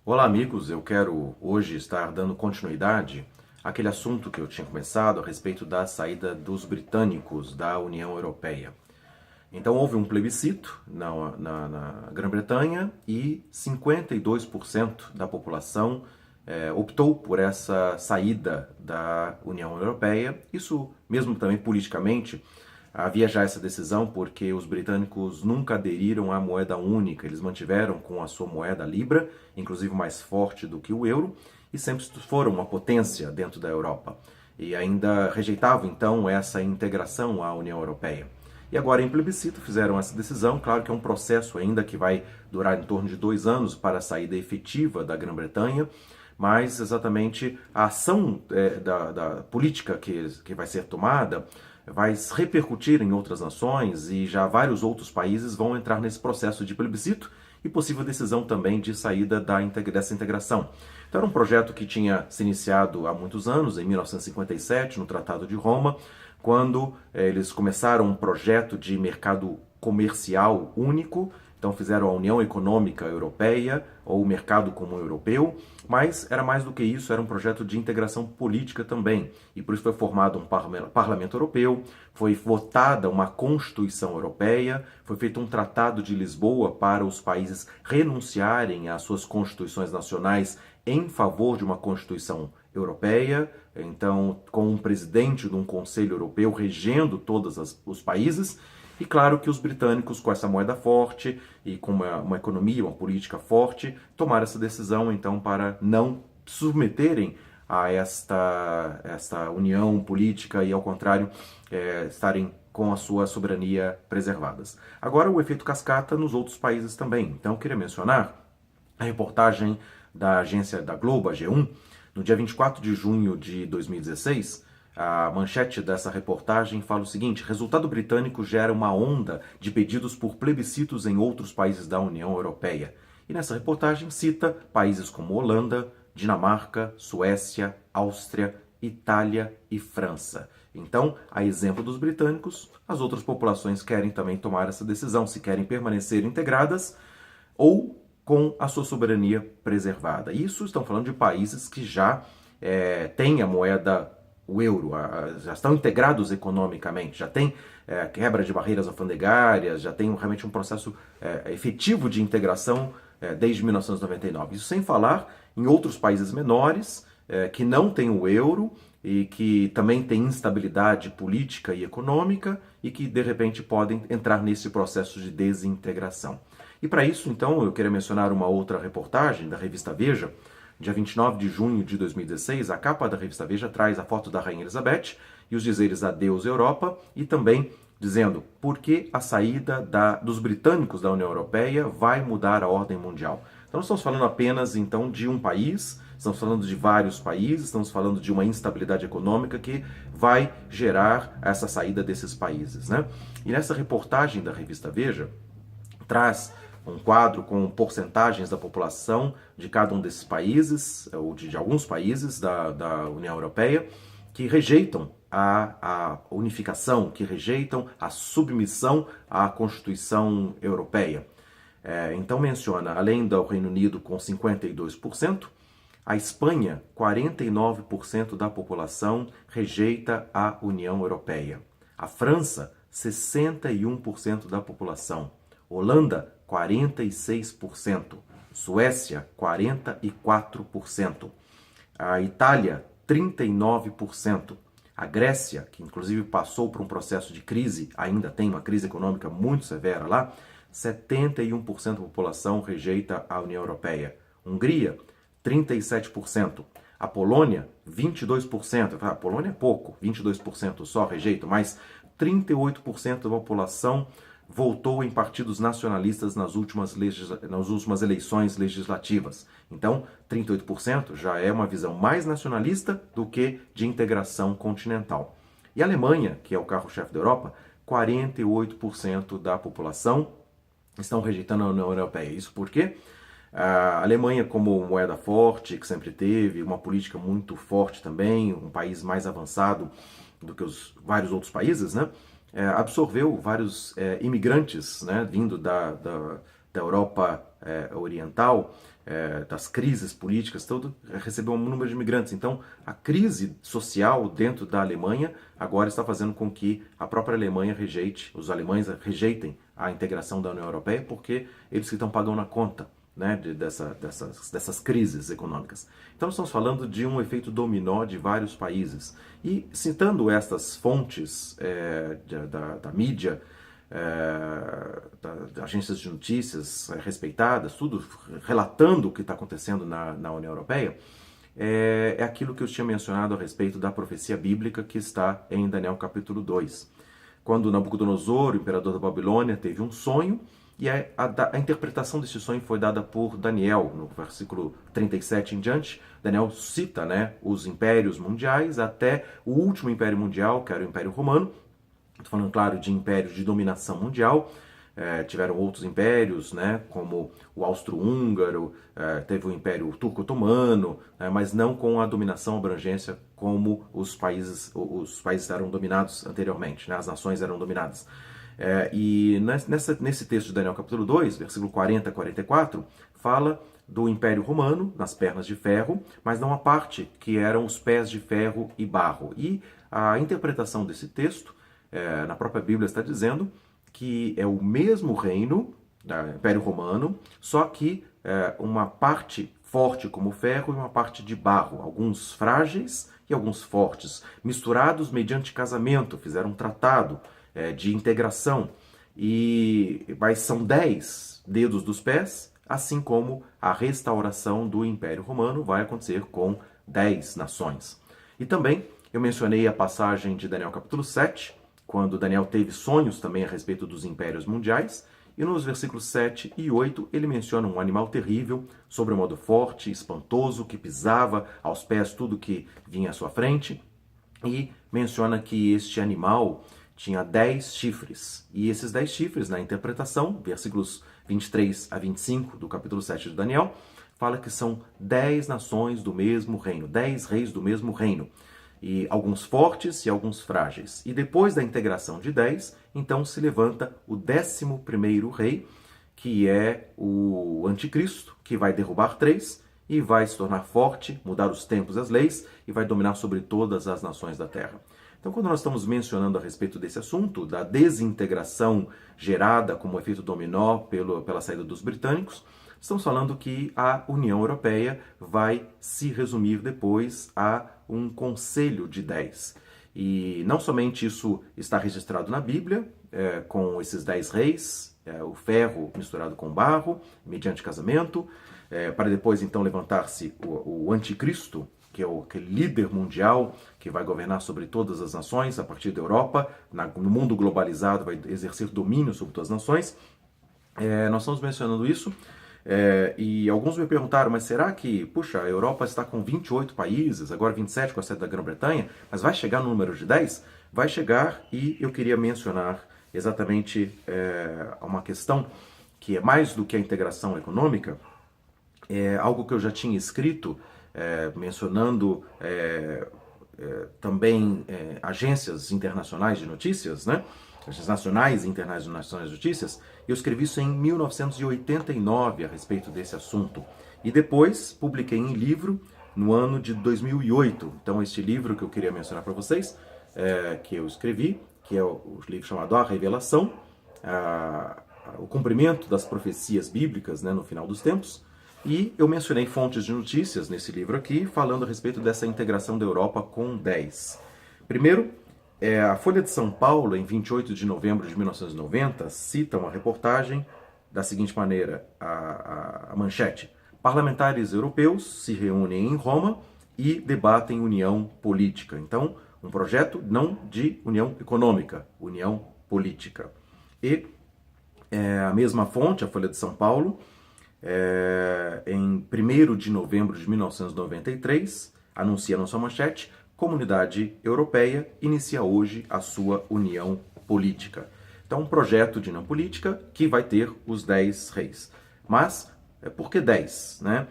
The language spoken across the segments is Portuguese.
Olá, amigos. Eu quero hoje estar dando continuidade àquele assunto que eu tinha começado a respeito da saída dos britânicos da União Europeia. Então, houve um plebiscito na Grã-Bretanha e 52% da população optou por essa saída da União Europeia. Isso mesmo também politicamente. Havia já essa decisão porque os britânicos nunca aderiram à moeda única, eles mantiveram com a sua moeda a libra, inclusive mais forte do que o euro, e sempre foram uma potência dentro da Europa. E ainda rejeitavam então essa integração à União Europeia. E agora, em plebiscito, fizeram essa decisão. Claro que é um processo ainda que vai durar em torno de 2 anos para a saída efetiva da Grã-Bretanha, mas exatamente a ação da política que vai ser tomada vai repercutir em outras nações e já vários outros países vão entrar nesse processo de plebiscito e possível decisão também de saída dessa integração. Então era um projeto que tinha se iniciado há muitos anos, em 1957, no Tratado de Roma, quando eles começaram um projeto de mercado comercial único. Então fizeram a União Econômica Europeia, ou o Mercado Comum Europeu, mas era mais do que isso, era um projeto de integração política também. E por isso foi formado um Parlamento Europeu, foi votada uma Constituição Europeia, foi feito um Tratado de Lisboa para os países renunciarem às suas constituições nacionais em favor de uma Constituição Europeia, então com um presidente de um Conselho Europeu regendo todos os países. E claro que os britânicos, com essa moeda forte e com uma economia, uma política forte, tomaram essa decisão então para não submeterem a esta união política e, ao contrário, estarem com a sua soberania preservadas. Agora, o efeito cascata nos outros países também. Então, eu queria mencionar a reportagem da agência da Globo, a G1, no dia 24 de junho de 2016, a manchete dessa reportagem fala o seguinte: resultado britânico gera uma onda de pedidos por plebiscitos em outros países da União Europeia. E nessa reportagem cita países como Holanda, Dinamarca, Suécia, Áustria, Itália e França. Então, a exemplo dos britânicos, as outras populações querem também tomar essa decisão, se querem permanecer integradas ou com a sua soberania preservada. Isso estão falando de países que já têm a moeda, o euro, já estão integrados economicamente, já tem quebra de barreiras alfandegárias, já tem realmente um processo efetivo de integração desde 1999. Isso sem falar em outros países menores que não têm o euro e que também têm instabilidade política e econômica e que de repente podem entrar nesse processo de desintegração. E para isso, então, eu queria mencionar uma outra reportagem da revista Veja, dia 29 de junho de 2016, a capa da revista Veja traz a foto da Rainha Elizabeth e os dizeres Adeus Europa, e também dizendo por que a saída dos britânicos da União Europeia vai mudar a ordem mundial. Então não estamos falando apenas então de um país, estamos falando de vários países, estamos falando de uma instabilidade econômica que vai gerar essa saída desses países, né? E nessa reportagem da revista Veja, traz um quadro com porcentagens da população de cada um desses países, ou de alguns países da União Europeia, que rejeitam a unificação, que rejeitam a submissão à Constituição Europeia. Então menciona, além do Reino Unido com 52%, a Espanha, 49% da população rejeita a União Europeia. A França, 61% da população. Holanda, 46%. Suécia, 44%. A Itália, 39%. A Grécia, que inclusive passou por um processo de crise, ainda tem uma crise econômica muito severa lá, 71% da população rejeita a União Europeia. Hungria, 37%. A Polônia, 22%. A Polônia é pouco, 22% só rejeito, mas 38% da população votou em partidos nacionalistas nas últimas eleições legislativas. Então, 38% já é uma visão mais nacionalista do que de integração continental. E a Alemanha, que é o carro-chefe da Europa, 48% da população estão rejeitando a União Europeia. Isso porque a Alemanha, como moeda forte, que sempre teve, uma política muito forte também, um país mais avançado do que os vários outros países, né? Absorveu vários imigrantes, né, vindo da Europa Oriental, das crises políticas, tudo, recebeu um número de imigrantes. Então, a crise social dentro da Alemanha agora está fazendo com que a própria Alemanha os alemães rejeitem a integração da União Europeia, porque eles que estão pagando a conta, né, dessas crises econômicas. Então, nós estamos falando de um efeito dominó de vários países. E citando estas fontes da mídia, das agências de notícias respeitadas, tudo relatando o que está acontecendo na União Europeia, é aquilo que eu tinha mencionado a respeito da profecia bíblica que está em Daniel capítulo 2. Quando Nabucodonosor, o imperador da Babilônia, teve um sonho, e a interpretação desse sonho foi dada por Daniel, no versículo 37 em diante. Daniel cita, né, os impérios mundiais até o último império mundial, que era o Império Romano. Estou falando, claro, de império de dominação mundial. Tiveram outros impérios, né, como o Austro-Húngaro, teve o Império Turco-Otomano, mas não com a dominação abrangência como os países eram dominados anteriormente, né, as nações eram dominadas. E nesse texto de Daniel capítulo 2, versículo 40 a 44, fala do Império Romano, nas pernas de ferro, mas não a parte que eram os pés de ferro e barro. E a interpretação desse texto, na própria Bíblia está dizendo que é o mesmo reino, do Império Romano, só que uma parte forte como ferro e uma parte de barro, alguns frágeis e alguns fortes, misturados mediante casamento, fizeram um tratado de integração, mas são 10 dedos dos pés, assim como a restauração do Império Romano vai acontecer com 10 nações. E também eu mencionei a passagem de Daniel capítulo 7, quando Daniel teve sonhos também a respeito dos impérios mundiais, e nos versículos 7 e 8 ele menciona um animal terrível, sobremodo forte, espantoso, que pisava aos pés tudo que vinha à sua frente, e menciona que este animal tinha 10 chifres. E esses 10 chifres, na interpretação, versículos 23 a 25 do capítulo 7 de Daniel, fala que são 10 nações do mesmo reino, 10 reis do mesmo reino. E alguns fortes e alguns frágeis. E depois da integração de 10, então se levanta o 11º rei, que é o anticristo, que vai derrubar 3 e vai se tornar forte, mudar os tempos e as leis, e vai dominar sobre todas as nações da terra. Então, quando nós estamos mencionando a respeito desse assunto, da desintegração gerada como efeito dominó pela saída dos britânicos, estamos falando que a União Europeia vai se resumir depois a um conselho de 10. E não somente isso está registrado na Bíblia, com esses 10 reis, o ferro misturado com barro, mediante casamento, para depois então levantar-se o anticristo, que é aquele líder mundial que vai governar sobre todas as nações a partir da Europa, no mundo globalizado vai exercer domínio sobre todas as nações. Nós estamos mencionando isso, e alguns me perguntaram, mas será que, puxa, a Europa está com 28 países, agora 27 com a sede da Grã-Bretanha, mas vai chegar no número de 10? Vai chegar, e eu queria mencionar exatamente uma questão que é mais do que a integração econômica, algo que eu já tinha escrito, mencionando também agências internacionais de notícias, né? Agências nacionais e internacionais de notícias. Eu escrevi isso em 1989 a respeito desse assunto. E depois publiquei em livro no ano de 2008. Então, este livro que eu queria mencionar para vocês, que eu escrevi, que é o livro chamado A Revelação, o cumprimento das profecias bíblicas, né, no final dos tempos. E eu mencionei fontes de notícias nesse livro aqui, falando a respeito dessa integração da Europa com 10. Primeiro, a Folha de São Paulo, em 28 de novembro de 1990, cita uma reportagem da seguinte maneira, a manchete: parlamentares europeus se reúnem em Roma e debatem união política. Então, um projeto não de união econômica, união política. E a mesma fonte, a Folha de São Paulo, em 1º de novembro de 1993, anuncia na sua manchete: Comunidade Europeia inicia hoje a sua união política. Então, um projeto de união política que vai ter os 10 reis. Mas, por que 10? Né?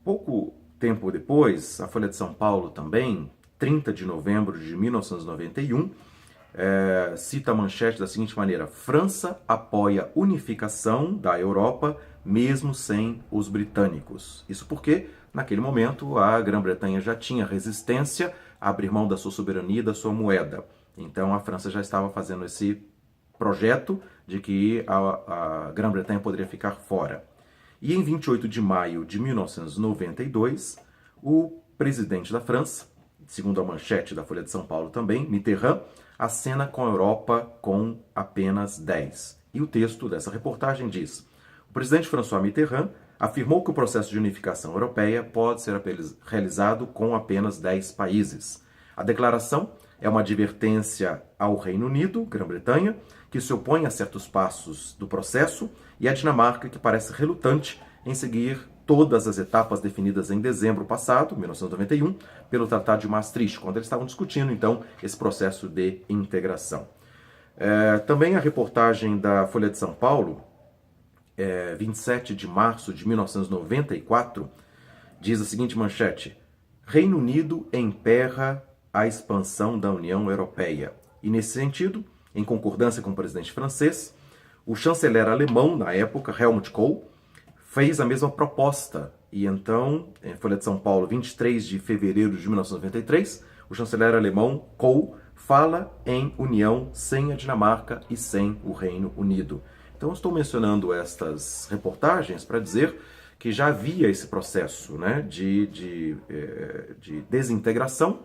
Pouco tempo depois, a Folha de São Paulo também, 30 de novembro de 1991, cita a manchete da seguinte maneira: França apoia unificação da Europa mesmo sem os britânicos. Isso porque, naquele momento, a Grã-Bretanha já tinha resistência a abrir mão da sua soberania e da sua moeda. Então a França já estava fazendo esse projeto de que a Grã-Bretanha poderia ficar fora. E em 28 de maio de 1992, o presidente da França, segundo a manchete da Folha de São Paulo também, Mitterrand, acena com a Europa com apenas 10. E o texto dessa reportagem diz: o presidente François Mitterrand afirmou que o processo de unificação europeia pode ser realizado com apenas 10 países. A declaração é uma advertência ao Reino Unido, Grã-Bretanha, que se opõe a certos passos do processo, e à Dinamarca, que parece relutante em seguir todas as etapas definidas em dezembro passado, 1991, pelo Tratado de Maastricht, quando eles estavam discutindo, então, esse processo de integração. Também a reportagem da Folha de São Paulo, 27 de março de 1994, diz a seguinte manchete: Reino Unido emperra a expansão da União Europeia. E nesse sentido, em concordância com o presidente francês, o chanceler alemão, na época, Helmut Kohl, fez a mesma proposta. E então, em Folha de São Paulo, 23 de fevereiro de 1993, o chanceler alemão Kohl fala em união sem a Dinamarca e sem o Reino Unido. Então, estou mencionando estas reportagens para dizer que já havia esse processo, né, de desintegração.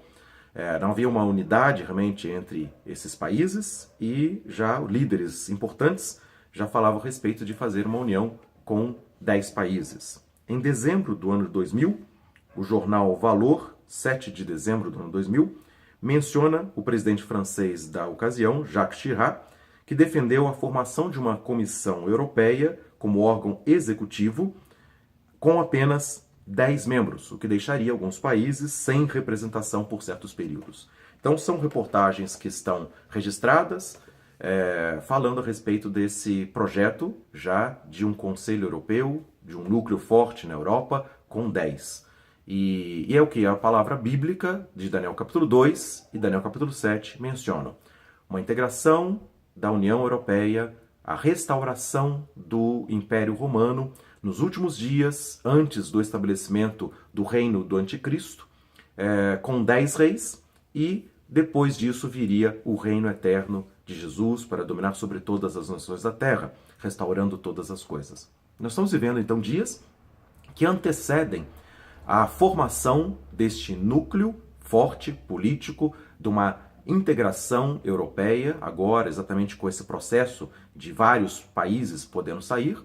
Não havia uma unidade realmente entre esses países e já líderes importantes já falavam a respeito de fazer uma união com 10 países. Em dezembro do ano 2000, o jornal Valor, 7 de dezembro do ano 2000, menciona o presidente francês da ocasião, Jacques Chirac, que defendeu a formação de uma comissão europeia como órgão executivo com apenas 10 membros, o que deixaria alguns países sem representação por certos períodos. Então são reportagens que estão registradas, falando a respeito desse projeto já de um Conselho Europeu, de um núcleo forte na Europa, com 10. E é o que a palavra bíblica de Daniel capítulo 2 e Daniel capítulo 7 mencionam. Uma integração da União Europeia, a restauração do Império Romano nos últimos dias, antes do estabelecimento do reino do Anticristo, com 10 reis, e depois disso viria o reino eterno de Jesus para dominar sobre todas as nações da terra, restaurando todas as coisas. Nós estamos vivendo então dias que antecedem a formação deste núcleo forte político, de uma integração europeia, agora exatamente com esse processo de vários países podendo sair,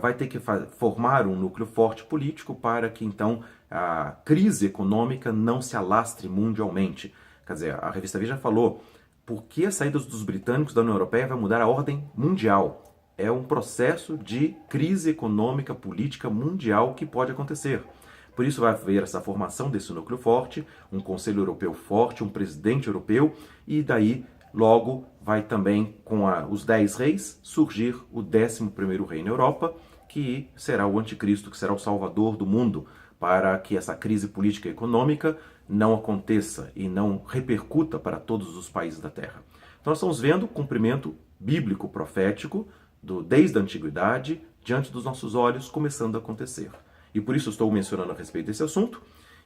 vai ter que formar um núcleo forte político para que então a crise econômica não se alastre mundialmente. Quer dizer, a revista Veja falou: por que a saída dos britânicos da União Europeia vai mudar a ordem mundial? É um processo de crise econômica, política mundial que pode acontecer. Por isso vai haver essa formação desse núcleo forte, um Conselho Europeu forte, um presidente europeu, e daí logo vai também, com os 10 reis, surgir o 11º rei na Europa, que será o anticristo, que será o salvador do mundo, para que essa crise política e econômica não aconteça e não repercuta para todos os países da Terra. Então nós estamos vendo o cumprimento bíblico profético desde a antiguidade, diante dos nossos olhos, começando a acontecer. E por isso estou mencionando a respeito desse assunto,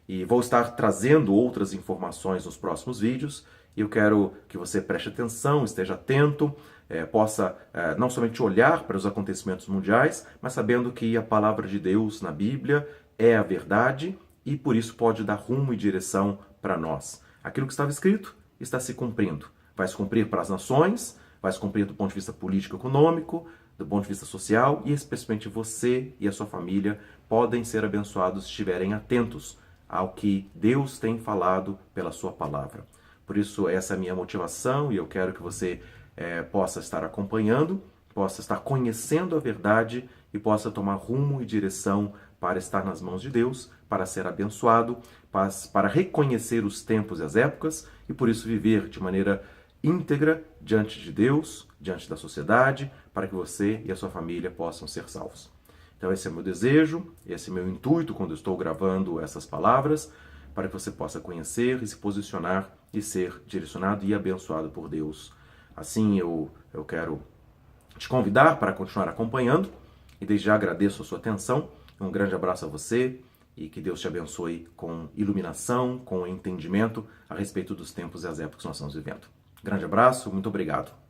e vou estar trazendo outras informações nos próximos vídeos, e eu quero que você preste atenção, esteja atento, possa não somente olhar para os acontecimentos mundiais, mas sabendo que a palavra de Deus na Bíblia é a verdade, e por isso pode dar rumo e direção para nós. Aquilo que estava escrito está se cumprindo. Vai se cumprir para as nações, vai se cumprir do ponto de vista político-econômico, do ponto de vista social, e especialmente você e a sua família podem ser abençoados se estiverem atentos ao que Deus tem falado pela sua palavra. Por isso, essa é a minha motivação, e eu quero que você possa estar acompanhando, possa estar conhecendo a verdade e possa tomar rumo e direção para estar nas mãos de Deus, para ser abençoado, para reconhecer os tempos e as épocas, e por isso viver de maneira íntegra diante de Deus, diante da sociedade, para que você e a sua família possam ser salvos. Então esse é o meu desejo, esse é o meu intuito quando eu estou gravando essas palavras, para que você possa conhecer e se posicionar e ser direcionado e abençoado por Deus. Assim, eu quero te convidar para continuar acompanhando e desde já agradeço a sua atenção. Um grande abraço a você e que Deus te abençoe com iluminação, com entendimento a respeito dos tempos e as épocas que nós estamos vivendo. Grande abraço, muito obrigado.